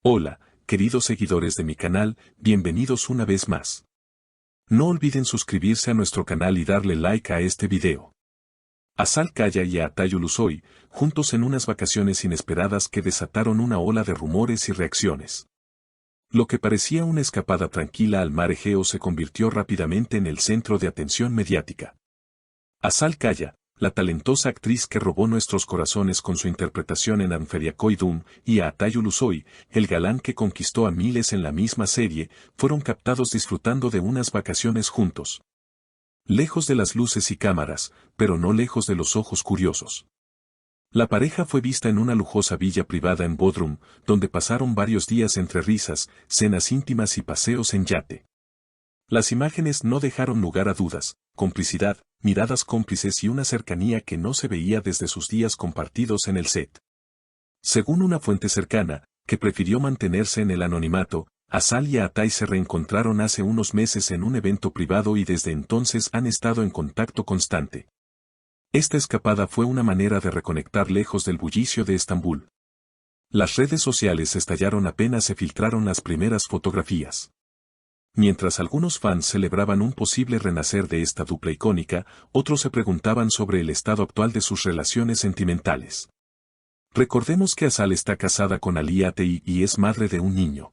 Hola, queridos seguidores de mi canal, bienvenidos una vez más. No olviden suscribirse a nuestro canal y darle like a este video. Azal Kaya y Atay Ulusoy, juntos en unas vacaciones inesperadas que desataron una ola de rumores y reacciones. Lo que parecía una escapada tranquila al mar Egeo se convirtió rápidamente en el centro de atención mediática. Azal Kaya, la talentosa actriz que robó nuestros corazones con su interpretación en Anferiakoidum, y a Atay Ulusoy, el galán que conquistó a miles en la misma serie, fueron captados disfrutando de unas vacaciones juntos. Lejos de las luces y cámaras, pero no lejos de los ojos curiosos. La pareja fue vista en una lujosa villa privada en Bodrum, donde pasaron varios días entre risas, cenas íntimas y paseos en yate. Las imágenes no dejaron lugar a dudas, complicidad, miradas cómplices y una cercanía que no se veía desde sus días compartidos en el set. Según una fuente cercana, que prefirió mantenerse en el anonimato, Azal y Atay se reencontraron hace unos meses en un evento privado y desde entonces han estado en contacto constante. Esta escapada fue una manera de reconectar lejos del bullicio de Estambul. Las redes sociales estallaron apenas se filtraron las primeras fotografías. Mientras algunos fans celebraban un posible renacer de esta dupla icónica, otros se preguntaban sobre el estado actual de sus relaciones sentimentales. Recordemos que Azal está casada con Ali Atay y es madre de un niño.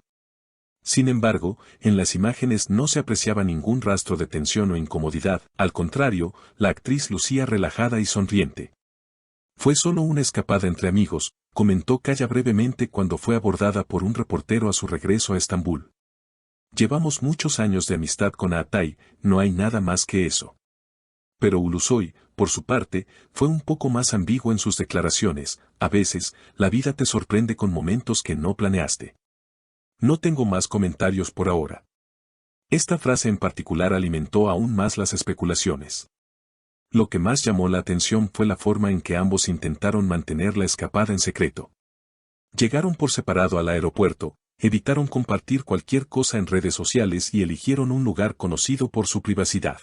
Sin embargo, en las imágenes no se apreciaba ningún rastro de tensión o incomodidad, al contrario, la actriz lucía relajada y sonriente. Fue solo una escapada entre amigos, comentó Kaya brevemente cuando fue abordada por un reportero a su regreso a Estambul. Llevamos muchos años de amistad con Atay, no hay nada más que eso. Pero Ulusoy, por su parte, fue un poco más ambiguo en sus declaraciones, a veces, la vida te sorprende con momentos que no planeaste. No tengo más comentarios por ahora. Esta frase en particular alimentó aún más las especulaciones. Lo que más llamó la atención fue la forma en que ambos intentaron mantener la escapada en secreto. Llegaron por separado al aeropuerto, evitaron compartir cualquier cosa en redes sociales y eligieron un lugar conocido por su privacidad.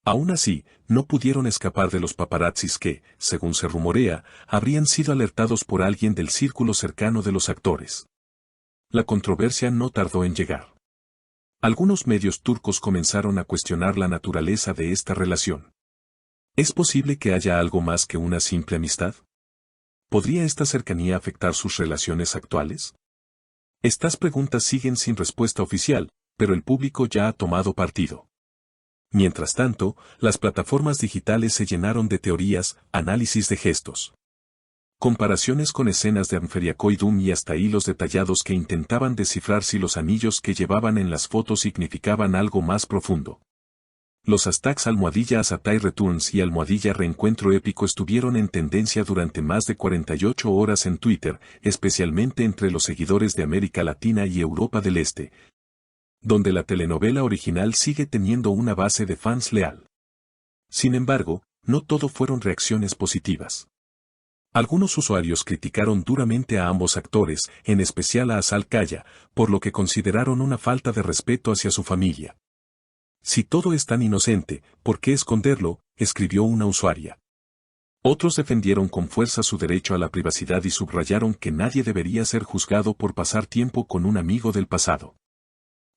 Aún así, no pudieron escapar de los paparazzis que, según se rumorea, habrían sido alertados por alguien del círculo cercano de los actores. La controversia no tardó en llegar. Algunos medios turcos comenzaron a cuestionar la naturaleza de esta relación. ¿Es posible que haya algo más que una simple amistad? ¿Podría esta cercanía afectar sus relaciones actuales? Estas preguntas siguen sin respuesta oficial, pero el público ya ha tomado partido. Mientras tanto, las plataformas digitales se llenaron de teorías, análisis de gestos. Comparaciones con escenas de Anferiakoidum y hasta hilos detallados que intentaban descifrar si los anillos que llevaban en las fotos significaban algo más profundo. Los hashtags #Azatay Returns y #Reencuentro Épico estuvieron en tendencia durante más de 48 horas en Twitter, especialmente entre los seguidores de América Latina y Europa del Este, donde la telenovela original sigue teniendo una base de fans leal. Sin embargo, no todo fueron reacciones positivas. Algunos usuarios criticaron duramente a ambos actores, en especial a Azal Kaya, por lo que consideraron una falta de respeto hacia su familia. Si todo es tan inocente, ¿por qué esconderlo?, escribió una usuaria. Otros defendieron con fuerza su derecho a la privacidad y subrayaron que nadie debería ser juzgado por pasar tiempo con un amigo del pasado.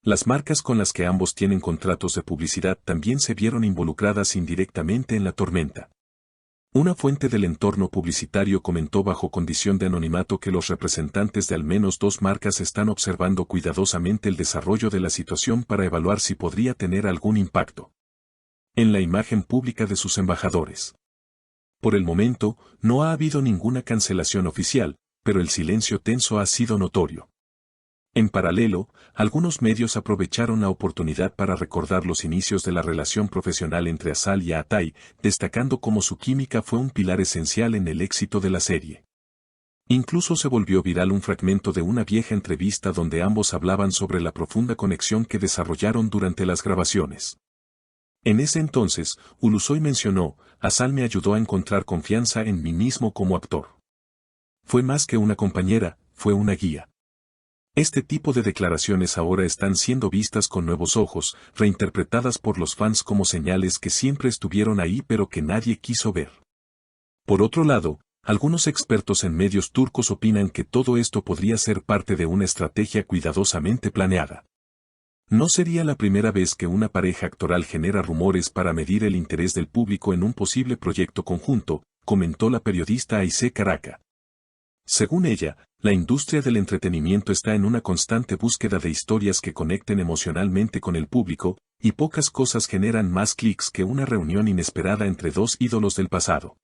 Las marcas con las que ambos tienen contratos de publicidad también se vieron involucradas indirectamente en la tormenta. Una fuente del entorno publicitario comentó bajo condición de anonimato que los representantes de al menos dos marcas están observando cuidadosamente el desarrollo de la situación para evaluar si podría tener algún impacto en la imagen pública de sus embajadores. Por el momento, no ha habido ninguna cancelación oficial, pero el silencio tenso ha sido notorio. En paralelo, algunos medios aprovecharon la oportunidad para recordar los inicios de la relación profesional entre Azal y Atay, destacando cómo su química fue un pilar esencial en el éxito de la serie. Incluso se volvió viral un fragmento de una vieja entrevista donde ambos hablaban sobre la profunda conexión que desarrollaron durante las grabaciones. En ese entonces, Ulusoy mencionó, Azal me ayudó a encontrar confianza en mí mismo como actor. Fue más que una compañera, fue una guía. Este tipo de declaraciones ahora están siendo vistas con nuevos ojos, reinterpretadas por los fans como señales que siempre estuvieron ahí pero que nadie quiso ver. Por otro lado, Algunos expertos en medios turcos opinan que todo esto podría ser parte de una estrategia cuidadosamente planeada. No sería la primera vez que una pareja actoral genera rumores para medir el interés del público en un posible proyecto conjunto, comentó la periodista Ayse Karaca. Según ella, la industria del entretenimiento está en una constante búsqueda de historias que conecten emocionalmente con el público, y pocas cosas generan más clics que una reunión inesperada entre dos ídolos del pasado.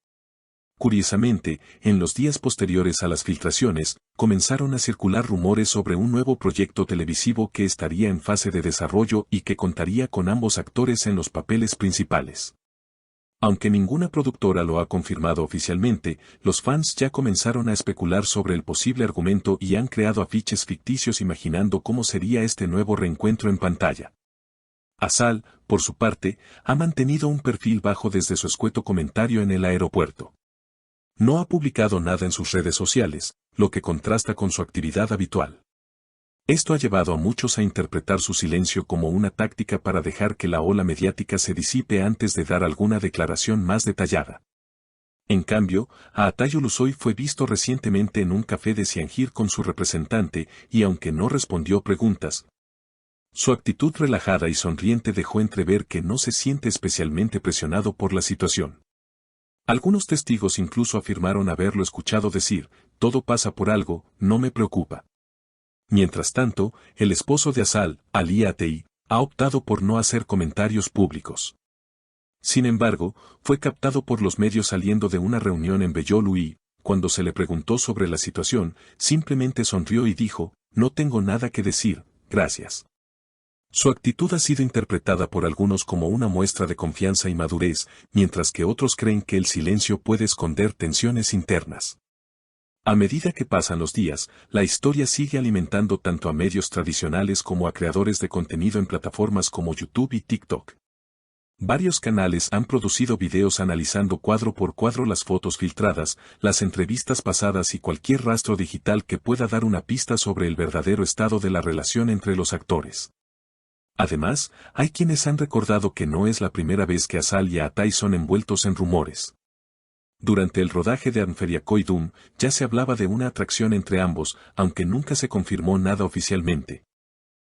Curiosamente, en los días posteriores a las filtraciones, comenzaron a circular rumores sobre un nuevo proyecto televisivo que estaría en fase de desarrollo y que contaría con ambos actores en los papeles principales. Aunque ninguna productora lo ha confirmado oficialmente, los fans ya comenzaron a especular sobre el posible argumento y han creado afiches ficticios imaginando cómo sería este nuevo reencuentro en pantalla. Asal, por su parte, ha mantenido un perfil bajo desde su escueto comentario en el aeropuerto. No ha publicado nada en sus redes sociales, lo que contrasta con su actividad habitual. Esto ha llevado a muchos a interpretar su silencio como una táctica para dejar que la ola mediática se disipe antes de dar alguna declaración más detallada. En cambio, Atay Ulusoy fue visto recientemente en un café de Ziangir con su representante y aunque no respondió preguntas, su actitud relajada y sonriente dejó entrever que no se siente especialmente presionado por la situación. Algunos testigos incluso afirmaron haberlo escuchado decir, todo pasa por algo, no me preocupa. Mientras tanto, el esposo de Asal, Ali Atay, ha optado por no hacer comentarios públicos. Sin embargo, fue captado por los medios saliendo de una reunión en Beyoğlu y, cuando se le preguntó sobre la situación, simplemente sonrió y dijo, no tengo nada que decir, gracias. Su actitud ha sido interpretada por algunos como una muestra de confianza y madurez, mientras que otros creen que el silencio puede esconder tensiones internas. A medida que pasan los días, la historia sigue alimentando tanto a medios tradicionales como a creadores de contenido en plataformas como YouTube y TikTok. Varios canales han producido videos analizando cuadro por cuadro las fotos filtradas, las entrevistas pasadas y cualquier rastro digital que pueda dar una pista sobre el verdadero estado de la relación entre los actores. Además, hay quienes han recordado que no es la primera vez que Asal y Atay son envueltos en rumores. Durante el rodaje de Anferiakoydum, ya se hablaba de una atracción entre ambos, aunque nunca se confirmó nada oficialmente.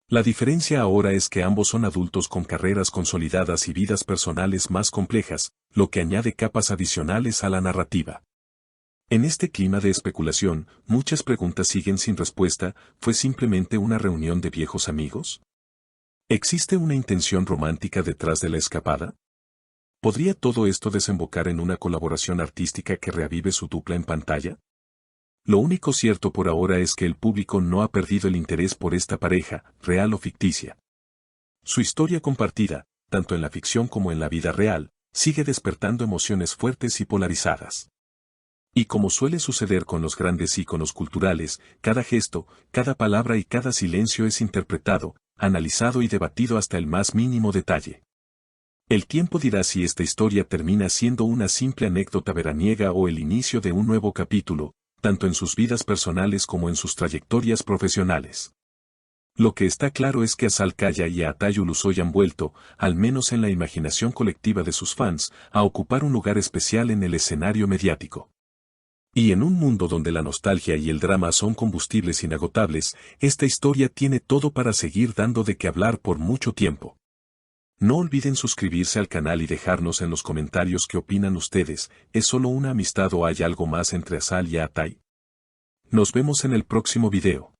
La diferencia ahora es que ambos son adultos con carreras consolidadas y vidas personales más complejas, lo que añade capas adicionales a la narrativa. En este clima de especulación, muchas preguntas siguen sin respuesta. ¿Fue simplemente una reunión de viejos amigos? ¿Existe una intención romántica detrás de la escapada? ¿Podría todo esto desembocar en una colaboración artística que reavive su dupla en pantalla? Lo único cierto por ahora es que el público no ha perdido el interés por esta pareja, real o ficticia. Su historia compartida, tanto en la ficción como en la vida real, sigue despertando emociones fuertes y polarizadas. Y como suele suceder con los grandes íconos culturales, cada gesto, cada palabra y cada silencio es interpretado, analizado y debatido hasta el más mínimo detalle. El tiempo dirá si esta historia termina siendo una simple anécdota veraniega o el inicio de un nuevo capítulo, tanto en sus vidas personales como en sus trayectorias profesionales. Lo que está claro es que Asal Kaya y Atay Ulusoy han vuelto, al menos en la imaginación colectiva de sus fans, a ocupar un lugar especial en el escenario mediático. Y en un mundo donde la nostalgia y el drama son combustibles inagotables, esta historia tiene todo para seguir dando de qué hablar por mucho tiempo. No olviden suscribirse al canal y dejarnos en los comentarios qué opinan ustedes. ¿Es solo una amistad o hay algo más entre Asal y Atay? Nos vemos en el próximo video.